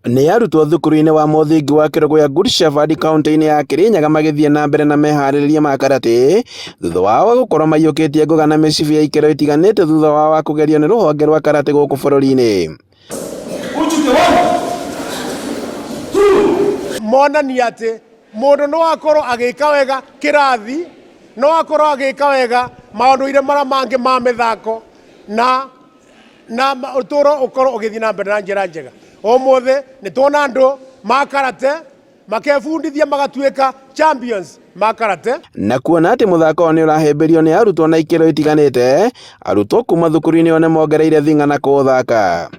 Nĩ arutwo thukuru-inĩ wa mũthingi wa kĩrogo ya Good Shepherd kaunti-inĩ ya Kirinyaga magĩthiĩ na mbere na meharĩrĩria ma karate thutha wao gũkorwo maiyũkĩtie ngoga na mĩcibi ya ikĩro itiganĩte thutha wao wa kũgerio nĩ rũhonge rwa karate gũkũ bũrũri-inĩ. Monania atĩ mũndũ no akorwo agĩka wega kĩrathi, no akorwo agĩka wega maũndũ-inĩ marĩa mangĩ ma mĩthako na ũtũũro ũkorwo ũgĩthiĩ na mbere na njĩra njega. Ũmũthĩ nĩ tuona andũ ma karate makebundithia magatuĩka champions ma karate. Na kuona atĩ mũthako nĩ ũrahĩmbĩrio nĩ arutwo na ikĩro itiganĩte, arutwo kuma thukuru-inĩ one mongereire thing'a na kũũthaka.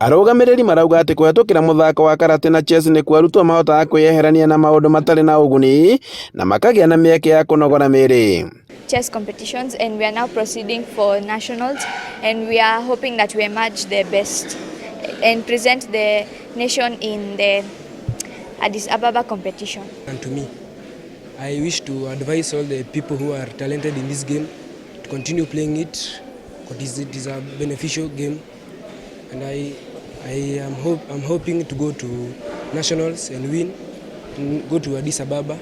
Arũgamĩrĩri marauga atĩ kũhetũkĩra mũthako wa karate na chess nĩ kuo arutwo mahotaga kwĩyeherania na maũndũ matarĩ na ũguni na makagĩa na mĩeke ya kũnogora mĩĩrĩ. Chess competitions, and we are now proceeding for nationals, and we are hoping that we emerge the best and present the nation in the Addis Ababa competition. And to me, I wish to advise all the people who are talented in this game to continue playing it, because it is a beneficial game, and I'm hoping to go to nationals and win, and go to Addis Ababa.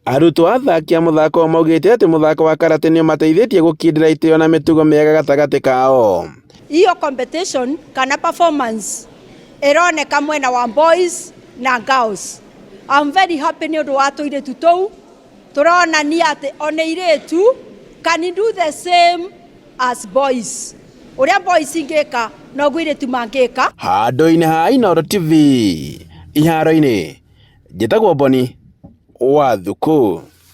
Arutwo athaki a mũthako maugĩte atĩ mũthako wa karate nĩ ũmateithĩtie gũkindĩra itĩo na mĩtugo mĩega gatagatĩ kao. Hiyo competition kana performance ironeka mwena wa boys na girls. I'm very happy nĩ ũndũ wa tũirĩtu tũu tũronania atĩ ona airĩtu can do the same as boys. Ũrĩa boys ingĩka noguo airĩtu mangĩka. Handũ-inĩ ha Inooro TV iharo-inĩ njĩtagwo Boni wa Thukũ.